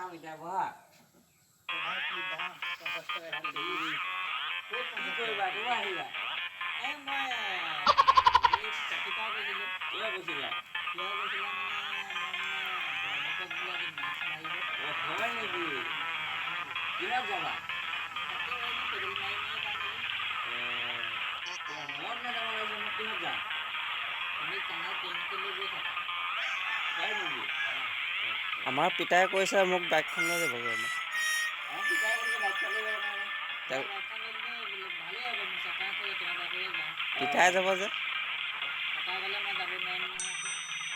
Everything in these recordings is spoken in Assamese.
এতিয়া বহা কি কৰিবা কেতিয়া আহিবা কিয় গৈছিলা হয় নেকি কিহত যাবা মদ নেযাব লাগিছে মই কিহত যাম হয় নেকি আমাৰ পিতাই কৈছে মোক বাইকখন লৈ যাবগৈ আমাৰ আমাৰ পিতাই কৈছে বাইকখন লৈ যাব কাৰণে পিতাই যাব যে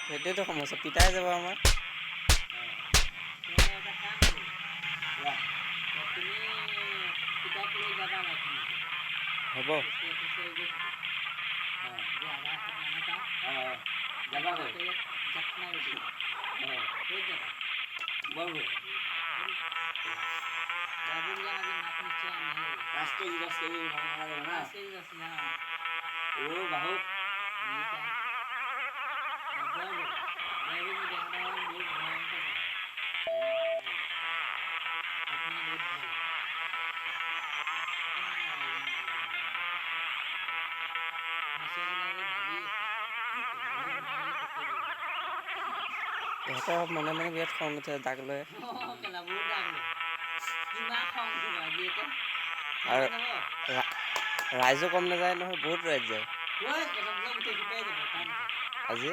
সেইটোৱেতো সমস্যা পিতাই যাব আমাৰ হ'ব বাহু ইহঁতৰ মনে মনে বিৰাট খং উঠে দাগ লৈ আৰু ৰাইজো কম নাযায় নহয় বহুত ৰাইজ যায় আজি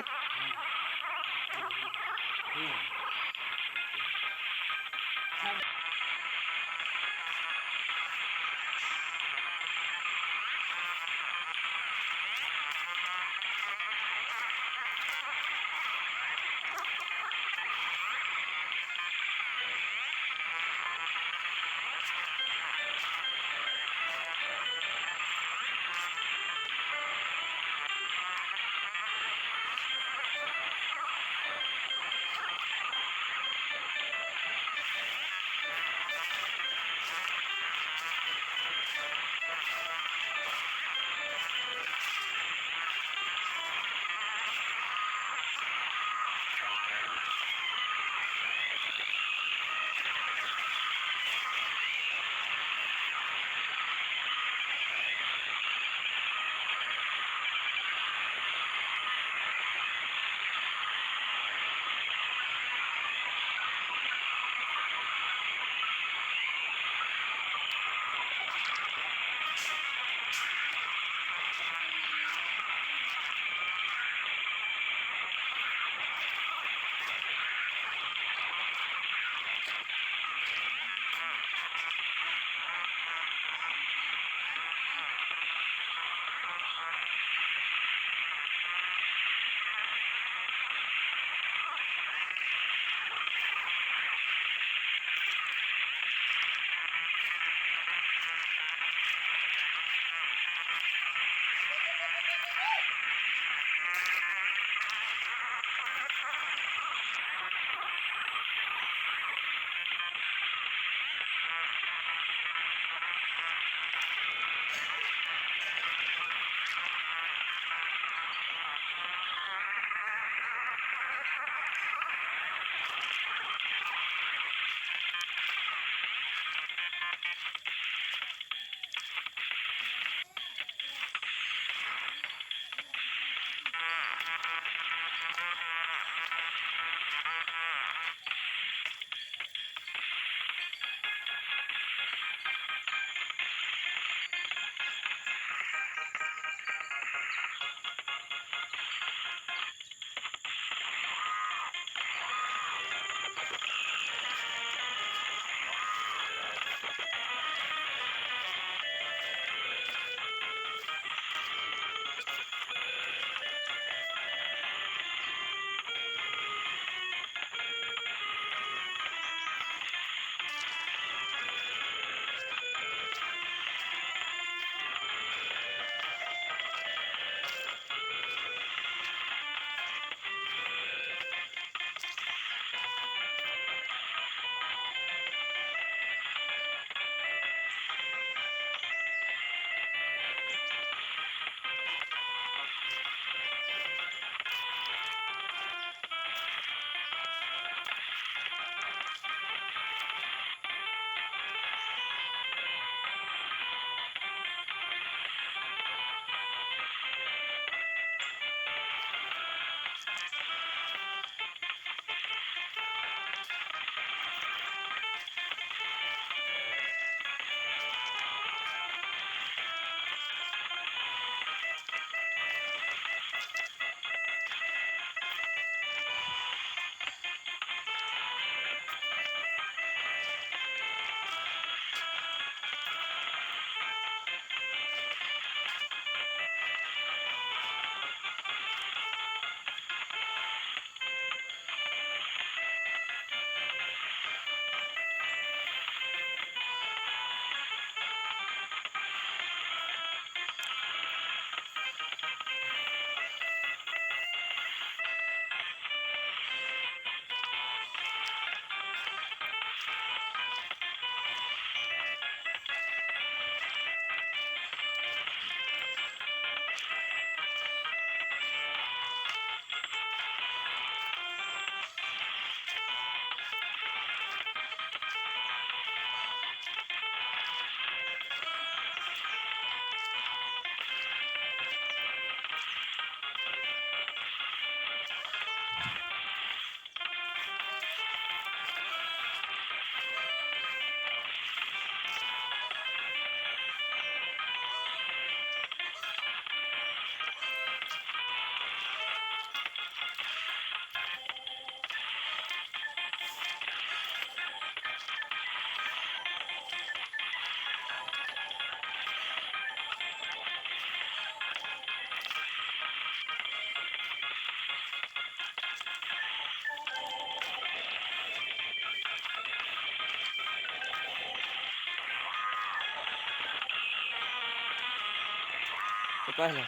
এটা আহিলে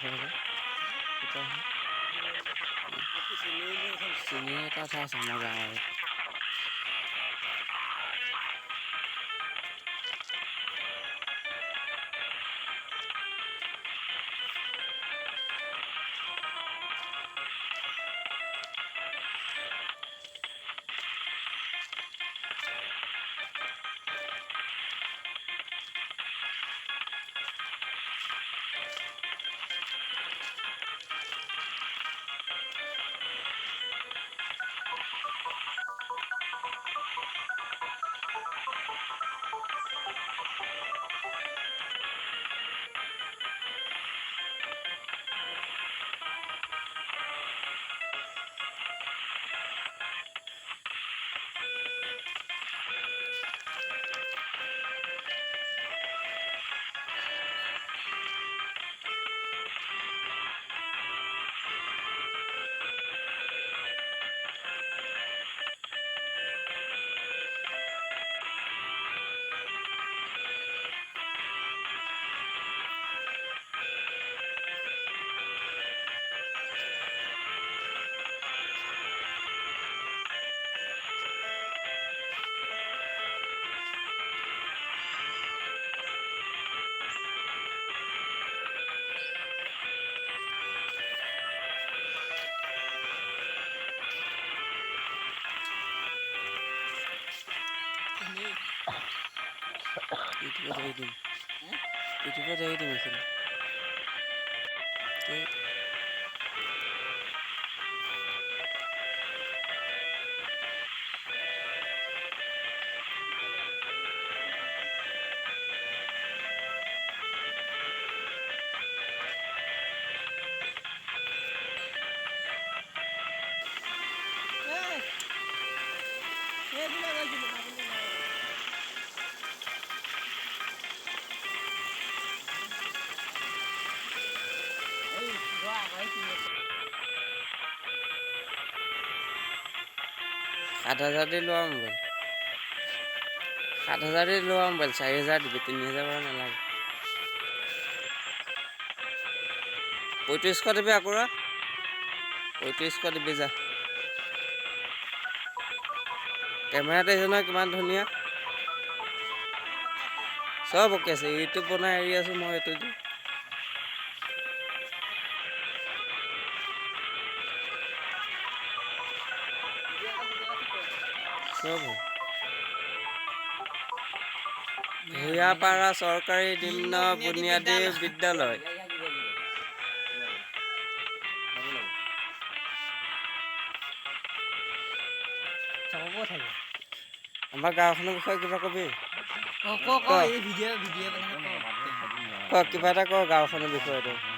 চিনি এটা উঠাই আছে আমাৰ গাঁৱৰ ইউটিউবত এৰি দিম এইখিনি সাত হাজাৰ দি লোৱা মোবাইল 7,000 দি লোৱা মোবাইল 4,000 দিবি 3,000 বাৰু নালাগে 3500 দিবি আকৌ 3500 দিবি যা কেমেৰাটো দেখিছ নহয় কিমান ধুনীয়া চব অকে আছে ইউটিউব বনাই এৰি আছোঁ মই এইটো দি চব ভূঞাপাৰা চৰকাৰী নিম্ন বুনিয়াদী বিদ্যালয় আমাৰ গাঁওখনৰ বিষয়ে কিবা কবি কিবা এটা ক গাঁওখনৰ বিষয়ে